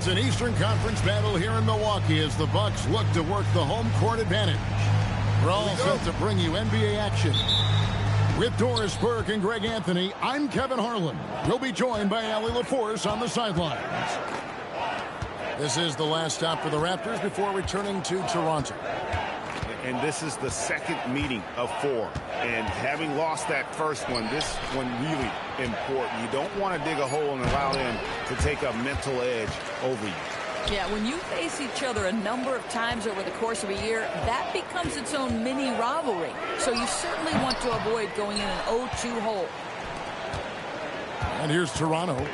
It's an Eastern Conference battle here in Milwaukee as the Bucks look to work the home court advantage. We're all set to bring you NBA action. With Doris Burke and Greg Anthony, I'm Kevin Harlan. We'll be joined by Allie LaForce on the sidelines. This is the last stop for the Raptors before returning to Toronto. And this is the second meeting of 4. And having lost that first one, this one really important. You don't want to dig a hole and allow them to take a mental edge over you. Yeah, when you face each other a number of times over the course of a year, that becomes its own mini rivalry. So you certainly want to avoid going in an 0-2 hole. And here's Toronto.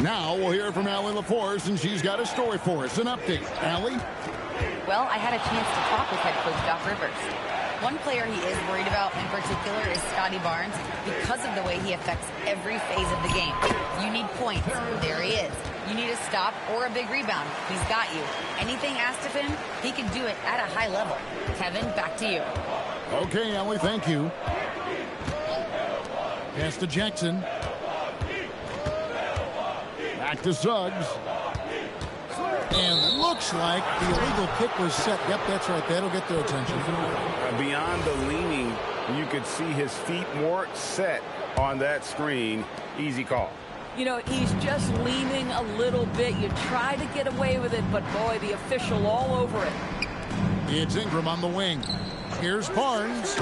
Now we'll hear from Allie LaForce, and she's got a story for us. An update. Allie? Well, I had a chance to talk with head coach Doc Rivers. One player he is worried about in particular is Scotty Barnes because of the way he affects every phase of the game. You need points. There he is. You need a stop or a big rebound. He's got you. Anything asked of him, he can do it at a high level. Kevin, back to you. Okay, Allie, thank you. Pass to Jackson. Back to Suggs. And looks like the illegal kick was set. Yep, that's right. That'll get their attention. Beyond the leaning, you could see his feet more set on that screen. Easy call. You know, he's just leaning a little bit. You try to get away with it, but boy, the official all over it. It's Ingram on the wing. Here's Barnes,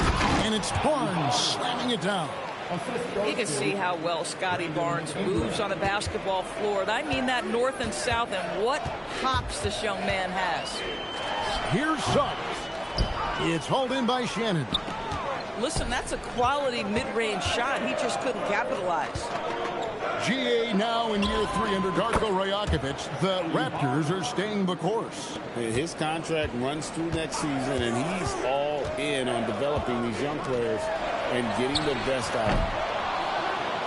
and it's Barnes slamming it down. You can see how well Scotty Barnes moves on a basketball floor. And I mean that north and south, and what hops this young man has. Here's Suggs. It's hauled in by Shannon. Listen, that's a quality mid-range shot. He just couldn't capitalize. GA now in year 3 under Darko Rajakovic. The Raptors are staying the course. His contract runs through next season, and he's all in on developing these young players and getting the best out of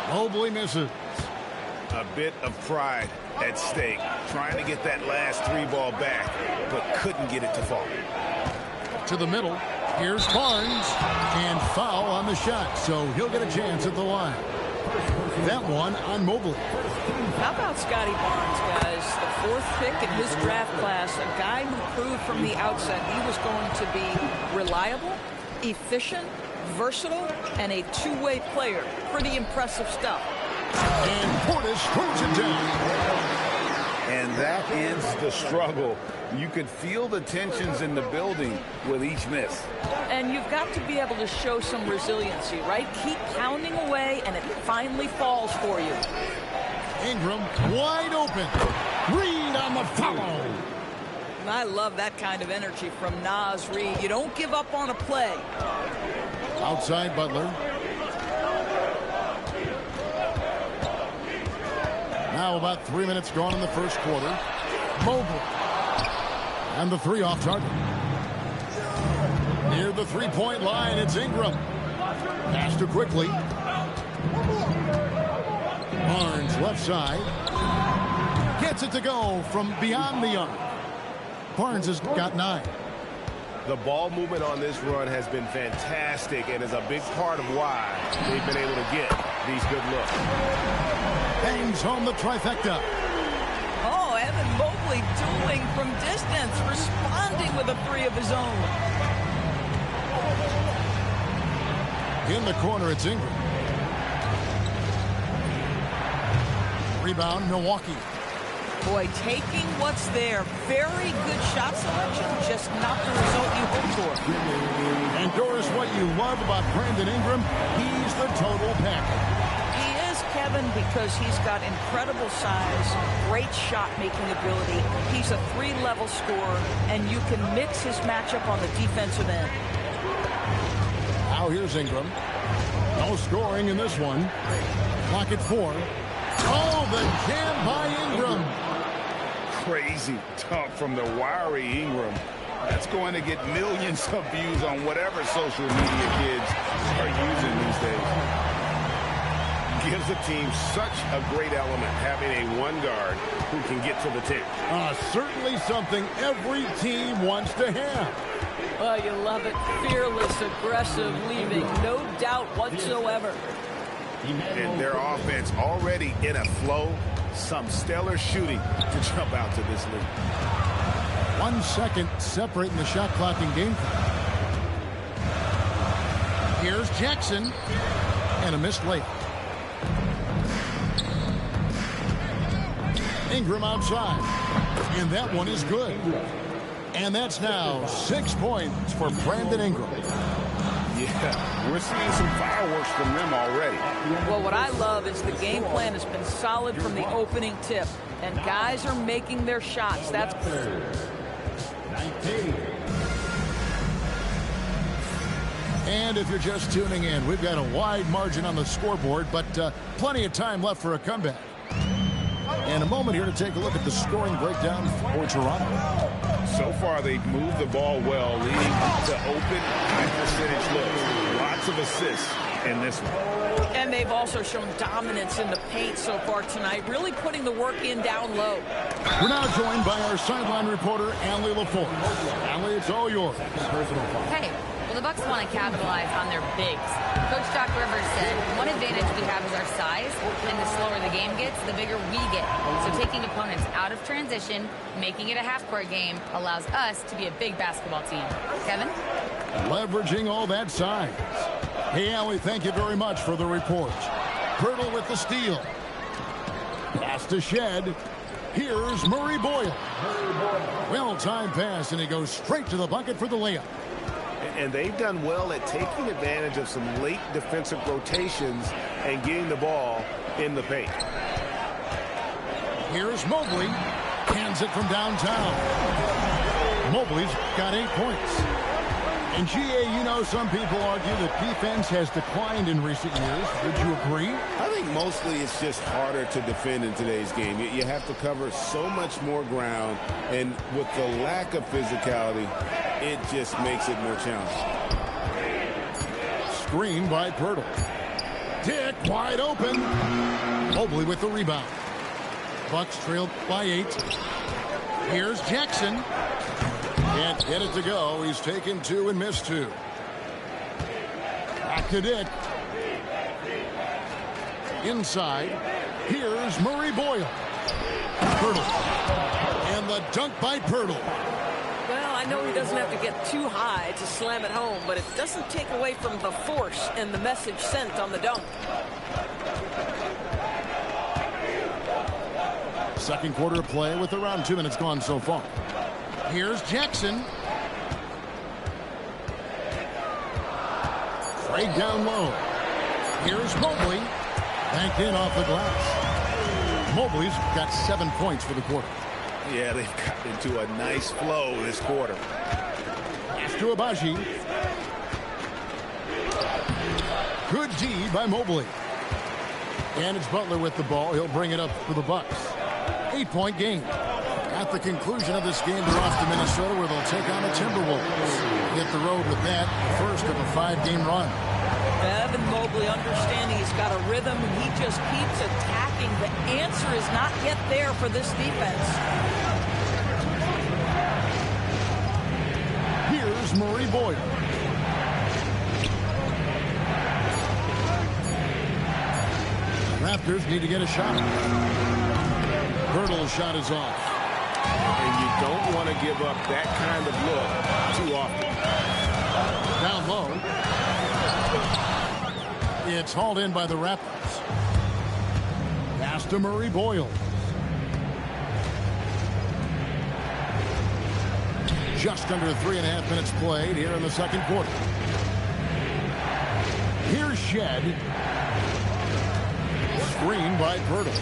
them. Mobley misses. A bit of pride at stake, trying to get that last 3 ball back, but couldn't get it to fall. To the middle. Here's Barnes, and foul on the shot, so he'll get a chance at the line. That one on Mobley. How about Scotty Barnes, guys? The 4th pick in his draft class, a guy who proved from the outset he was going to be reliable, efficient, versatile, and a two-way player. Pretty impressive stuff. And Portis throws it down. And that ends the struggle. You could feel the tensions in the building with each miss. And you've got to be able to show some resiliency, right? Keep pounding away, and it finally falls for you. Ingram wide open. Reed on the follow. I love that kind of energy from Naz Reid. You don't give up on a play. Outside Butler. Now about 3 minutes gone in the first quarter. Mobley. And the 3 off target. Near the three-point line, it's Ingram. Pass to quickly. Barnes left side. Gets it to go from beyond the arc. Barnes has got 9. The ball movement on this run has been fantastic and is a big part of why they've been able to get these good looks. Bangs home the trifecta. Oh, Evan Mobley dueling from distance, responding with a 3 of his own. In the corner, it's Ingram. Rebound, Milwaukee. Boy, taking what's there. Very good shot selection, just not the result you hoped for. And Doris, what you love about Brandon Ingram, he's the total package. He is, Kevin, because he's got incredible size, great shot-making ability. He's a 3-level scorer, and you can mix his matchup on the defensive end. Now here's Ingram. No scoring in this one. Clock at 4. Oh, the jam by Ingram. Crazy talk from the wiry Ingram. That's going to get millions of views on whatever social media kids are using these days. Gives the team such a great element having a 1 guard who can get to the tip. Certainly something every team wants to have. Oh, you love it. Fearless, aggressive, leaving. No doubt whatsoever. And their offense already in a flow. Some stellar shooting to jump out to this lead. 1 second separating the shot clock and game clock. Here's Jackson. And a missed layup. Ingram outside. And that one is good. And that's now 6 points for Brandon Ingram. Yeah, we're seeing some fireworks from them already. Well, what I love is the game plan has been solid from the opening tip. And guys are making their shots. That's good. And if you're just tuning in, we've got a wide margin on the scoreboard, but plenty of time left for a comeback. And a moment here to take a look at the scoring breakdown for Toronto. So far, they've moved the ball well, leading to open, high-percentage looks. Lots of assists in this one. And they've also shown dominance in the paint so far tonight, really putting the work in down low. We're now joined by our sideline reporter, Allie LaForce. Allie, it's all yours. Hey, well, the Bucks want to capitalize on their bigs. Coach Doc Rivers said, one advantage we have is our size, and the slower the game gets, the bigger we get. So taking opponents out of transition, making it a half-court game, allows us to be a big basketball team. Kevin? Leveraging all that size. Hey, Allie, thank you very much for the report. Pirtle with the steal. Pass to Shed. Here's Murray Boyle. Well-timed pass, and he goes straight to the bucket for the layup. And they've done well at taking advantage of some late defensive rotations and getting the ball in the paint. Here's Mobley. Hands it from downtown. Mobley's got 8 points. And GA, you know, some people argue that defense has declined in recent years. Would you agree? I think mostly it's just harder to defend in today's game. You have to cover so much more ground, and with the lack of physicality, it just makes it more challenging. Screen by Pirtle. Dick wide open. Mobley with the rebound. Bucks trailed by 8. Here's Jackson. Can't get it to go. He's taken 2 and missed 2. Back to Dick. Inside. Here's Murray Boyle. Pirtle. And the dunk by Pirtle. Well, I know he doesn't have to get too high to slam it home, but it doesn't take away from the force and the message sent on the dunk. Second quarter of play with around 2 minutes gone so far. Here's Jackson. Craig down low. Here's Mobley. Banked in off the glass. Mobley's got 7 points for the quarter. Yeah, they've got into a nice flow this quarter. Pass to Abaji. Good D by Mobley. And it's Butler with the ball. He'll bring it up for the Bucks. 8-point game. At the conclusion of this game, they're off to Minnesota, where they'll take on the Timberwolves. Hit the road with that, the first of a 5-game run. Evan Mobley understanding he's got a rhythm. He just keeps attacking. The answer is not yet there for this defense. Here's Murray Boyle. Raptors need to get a shot. Pirtle's shot is off. And you don't want to give up that kind of look too often. Down low. It's hauled in by the Raptors. Pass to Murray Boyle. Just under 3.5 minutes played here in the second quarter. Here's Shed. Screen by Pirtle.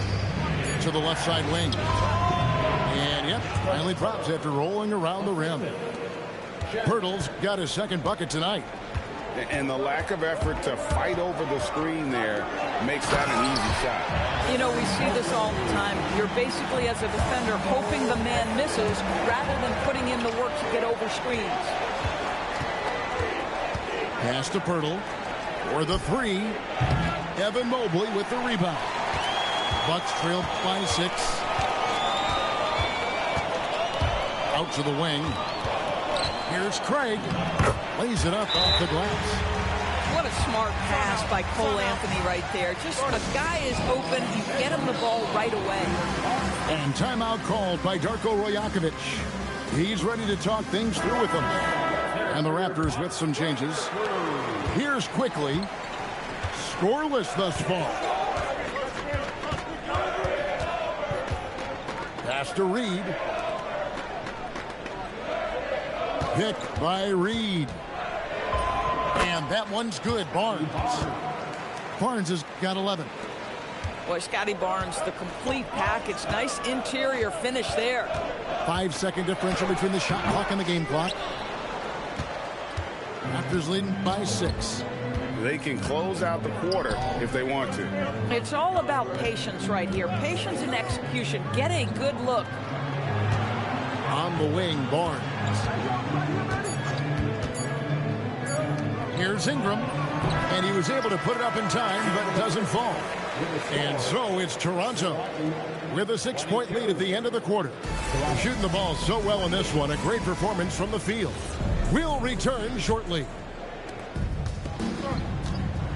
To the left side wing. And, yep, finally drops after rolling around the rim. Pirtle's got his second bucket tonight. And the lack of effort to fight over the screen there makes that an easy shot. You know, we see this all the time. You're basically, as a defender, hoping the man misses rather than putting in the work to get over screens. Pass to Pirtle for the 3. Evan Mobley with the rebound. Bucks trailed by 6. Out to the wing. Here's Craig. Lays it up off the glass. What a smart pass by Cole Anthony right there. Just a guy is open. You get him the ball right away. And timeout called by Darko Rajakovic. He's ready to talk things through with them. And the Raptors with some changes. Here's quickly. Scoreless thus far. Pass to Reed. Pick by Reed. And that one's good. Barnes. Barnes has got 11. Boy, Scotty Barnes, the complete package. Nice interior finish there. 5-second differential between the shot clock and the game clock. Raptors leading by 6. They can close out the quarter if they want to. It's all about patience right here. Patience and execution. Get a good look. On the wing, Barnes. Here's Ingram. And he was able to put it up in time, but it doesn't fall. And so it's Toronto with a 6-point lead at the end of the quarter. Shooting the ball so well in this one. A great performance from the field. We'll return shortly.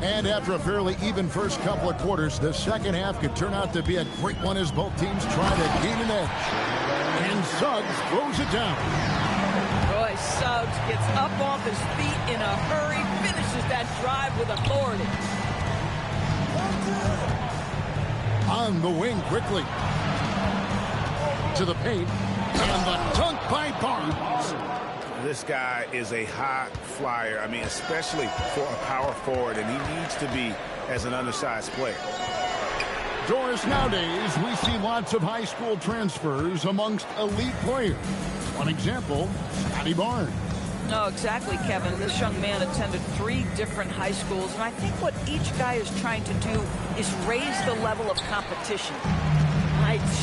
And after a fairly even first couple of quarters, the second half could turn out to be a great one as both teams try to gain an edge. And Suggs throws it down. Boy, Suggs gets up off his feet in a hurry, finishes that drive with authority. On the wing quickly. To the paint. And the dunk by Barnes. This guy is a high flyer. I mean, especially for a power forward, and he needs to be as an undersized player. Doris, nowadays, we see lots of high school transfers amongst elite players. One example, Scotty Barnes. No, exactly, Kevin. This young man attended 3 different high schools, and I think what each guy is trying to do is raise the level of competition.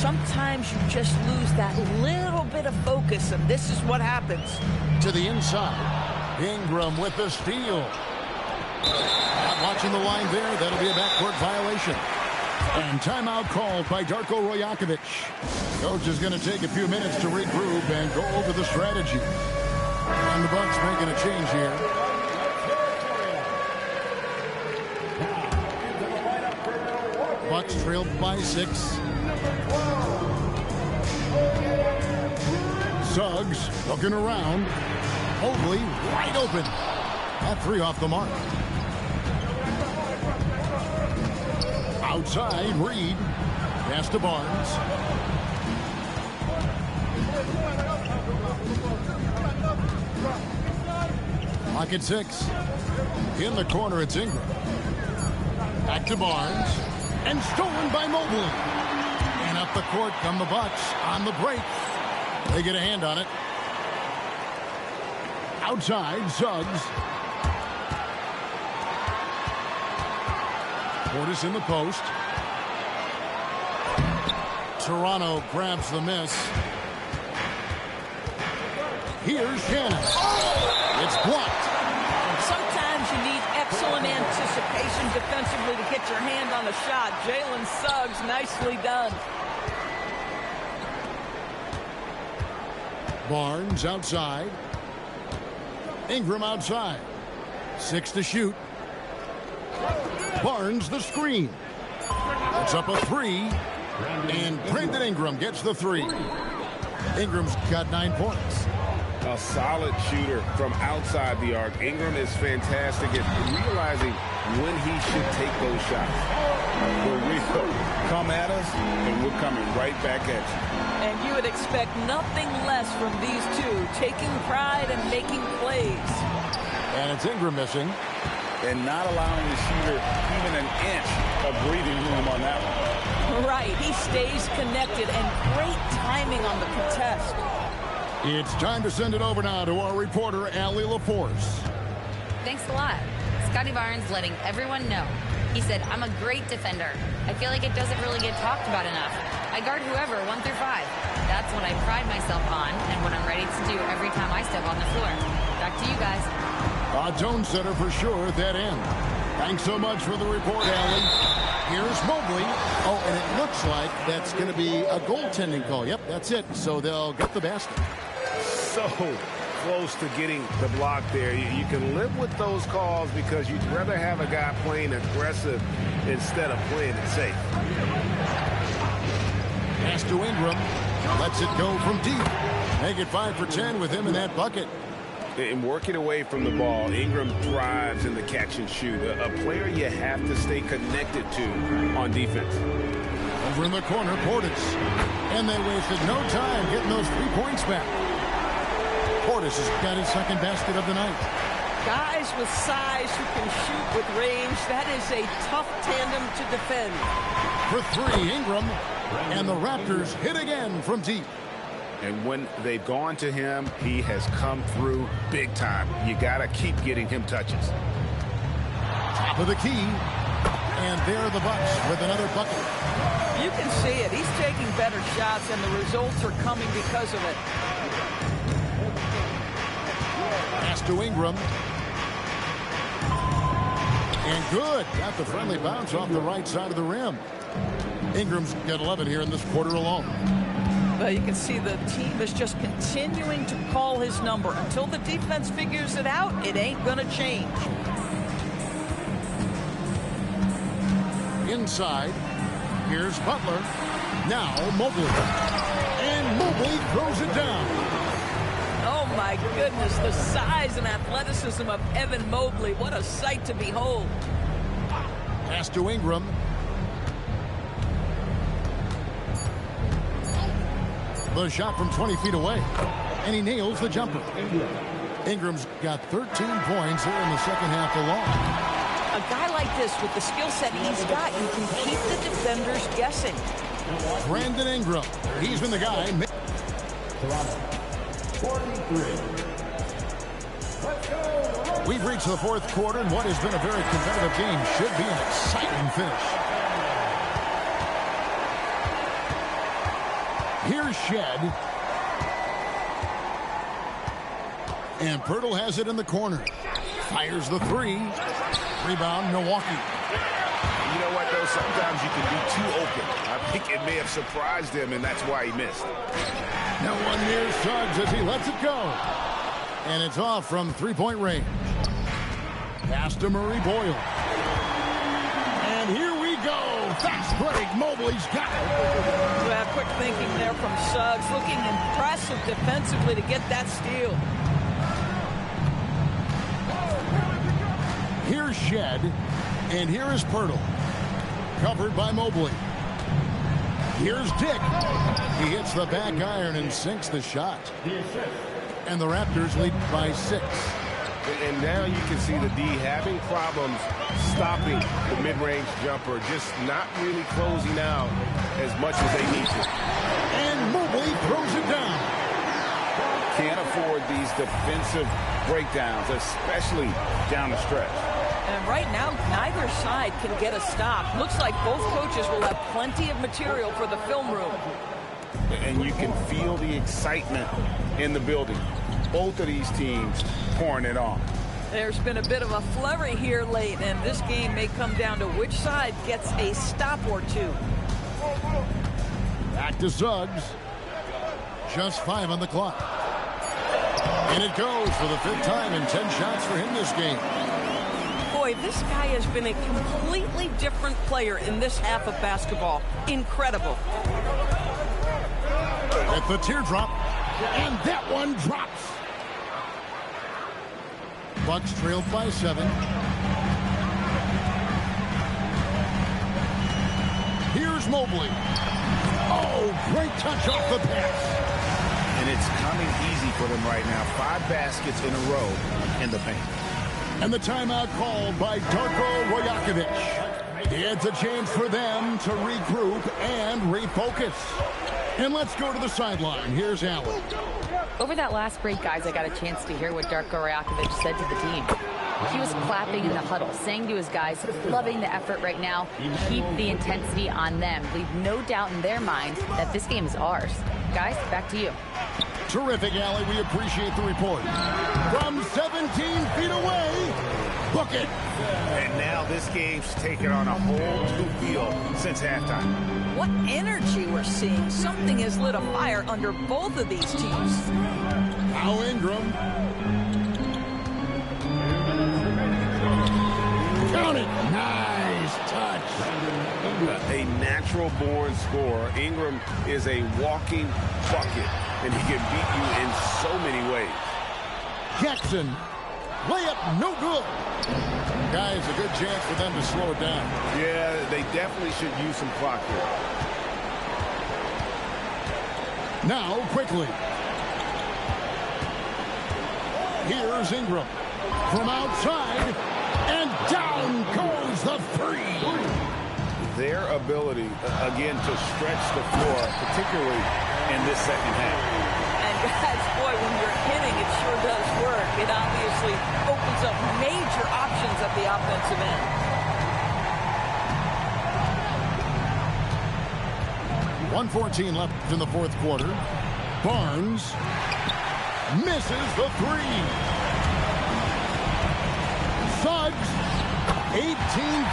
Sometimes you just lose that little bit of focus, and this is what happens. To the inside. Ingram with the steal. Not watching the line there. That'll be a backcourt violation. And timeout called by Darko Rajakovic. Coach is going to take a few minutes to regroup and go over the strategy. And the Bucks making a change here. Bucks trailed by 6. Suggs looking around. Mobley wide open. That 3 off the mark. Outside, Reed. Pass to Barnes. Clock at 6. In the corner, it's Ingram. Back to Barnes. And stolen by Mobley. And up the court come the Bucks on the break. They get a hand on it. Outside, Suggs. Portis in the post. Toronto grabs the miss. Here's Shannon. It's blocked. Sometimes you need excellent anticipation defensively to get your hand on a shot. Jalen Suggs, nicely done. Barnes outside. Ingram outside. 6 to shoot. Barnes the screen. It's up a 3. And Brandon Ingram gets the 3. Ingram's got 9 points. A solid shooter from outside the arc. Ingram is fantastic at realizing when he should take those shots. Where we come at us, and we're coming right back at you. And you would expect nothing less from these two, taking pride and making plays. And it's Ingram missing. And not allowing the shooter even an inch of breathing room on that one. Right, he stays connected, and great timing on the contest. It's time to send it over now to our reporter, Allie LaForce. Thanks a lot. Scotty Barnes letting everyone know. He said, I'm a great defender. I feel like it doesn't really get talked about enough. I guard whoever, 1 through 5. That's what I pride myself on and what I'm ready to do every time I step on the floor. Back to you guys. A tone setter for sure at that end. Thanks so much for the report, Allie. Here's Mobley. Oh, and it looks like that's going to be a goaltending call. Yep, that's it. So they'll get the basket. So close to getting the block there. You can live with those calls because you'd rather have a guy playing aggressive instead of playing it safe. Pass to Ingram. Lets it go from deep. Make it 5 for 10 with him in that bucket. And working away from the ball, Ingram thrives in the catch and shoot. A player you have to stay connected to on defense. Over in the corner, Portis. And they wasted no time getting those 3 points back. Portis has got his second basket of the night. Guys with size who can shoot with range, that is a tough tandem to defend. For 3, Ingram. And the Raptors hit again from deep. And when they've gone to him, he has come through big time. You got to keep getting him touches. Top of the key. And there are the Bucks with another bucket. You can see it. He's taking better shots, and the results are coming because of it. Pass to Ingram. And good. Got the friendly bounce off the right side of the rim. Ingram's got 11 here in this quarter alone. Well, you can see the team is just continuing to call his number. Until the defense figures it out, it ain't going to change. Inside, here's Butler. Now Mobley. And Mobley throws it down. Oh, my goodness, the size and athleticism of Evan Mobley. What a sight to behold. Pass to Ingram. The shot from 20 feet away. And he nails the jumper. Ingram's got 13 points here in the second half alone. A guy like this with the skill set he's got, you can keep the defenders guessing. Brandon Ingram. He's been the guy. 43. We've reached the fourth quarter, and what has been a very competitive game should be an exciting finish. Here's Shed. And Pirtle has it in the corner. Fires the 3. Rebound, Milwaukee. You know what, though? Sometimes you can be too open. I think it may have surprised him, and that's why he missed. No one near Suggs as he lets it go. And it's off from 3-point range. Pass to Murray Boyle. And here we go. Fast break. Mobley's got it. Well, quick thinking there from Suggs. Looking impressive defensively to get that steal. Here's Shed. And here is Pirtle. Covered by Mobley. Here's Dick. He hits the back iron and sinks the shot. And the Raptors lead by 6. And now you can see the D having problems stopping the mid-range jumper, just not really closing out as much as they need to. And Mobley throws it down. Can't afford these defensive breakdowns, especially down the stretch. And right now, neither side can get a stop. Looks like both coaches will have plenty of material for the film room. And you can feel the excitement in the building. Both of these teams pouring it on. There's been a bit of a flurry here late, and this game may come down to which side gets a stop or two. Back to Suggs. Just 5 on the clock. And it goes for the 5th time and 10 shots for him this game. Boy, this guy has been a completely different player in this half of basketball. Incredible. At the teardrop, and that one drops. Bucks trailed by 7. Here's Mobley. Oh, great touch off the pass. And it's coming easy for them right now. 5 baskets in a row in the paint. And the timeout called by Darko Rajakovic. It's a chance for them to regroup and refocus. And let's go to the sideline. Here's Allen. Over that last break, guys, I got a chance to hear what Darko Rajakovic said to the team. He was clapping in the huddle, saying to his guys, loving the effort right now, keep the intensity on them. Leave no doubt in their mind that this game is ours. Guys, back to you. Terrific, Allie. We appreciate the report. From 17 feet away, book it. And now this game's taken on a whole new feel since halftime. What energy we're seeing. Something has lit a fire under both of these teams. Now Ingram. Count it. Nice touch. A natural-born scorer. Ingram is a walking bucket, and he can beat you in so many ways. Jackson. Layup no good. Guys, a good chance for them to slow it down. Yeah, they definitely should use some clock here. Now, quickly. Here's Ingram. From outside, and down goes the three. Their ability, again, to stretch the floor, particularly in this second half. And guys, boy, when you're hitting, it sure does work. It obviously opens up major options at the offensive end. 1:14 left in the fourth quarter. Barnes misses the three. Suggs, 18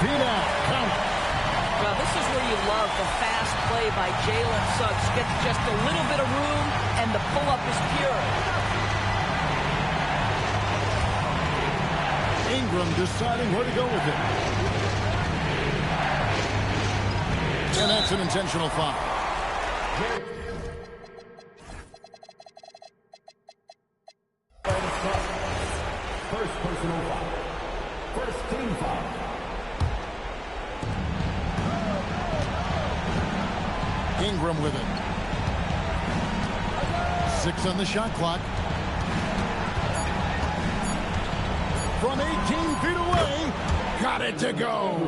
feet out. Count. Well, this is where you love the fast play by Jalen Suggs. Gets just a little bit of room, and the pull-up is pure. Ingram deciding where to go with it. And that's an intentional foul. First personal foul. First team foul. Ingram with it. 6 on the shot clock. From 18 feet away, got it to go.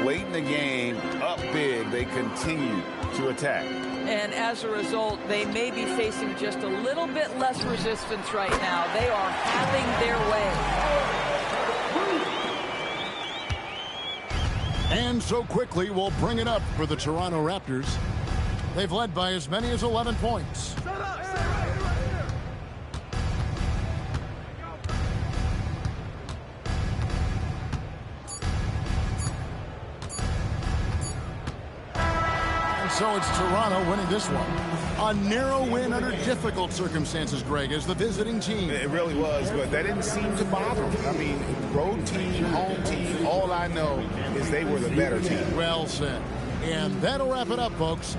Late in the game, up big, they continue to attack. And as a result, they may be facing just a little bit less resistance right now. They are having their way. And so quickly, we'll bring it up for the Toronto Raptors. They've led by as many as 11 points. So it's Toronto winning this one. A narrow win under difficult circumstances, Greg, as the visiting team. It really was, but that didn't seem to bother them. I mean, road team, home team, all I know is they were the better team. Well said. And that'll wrap it up, folks.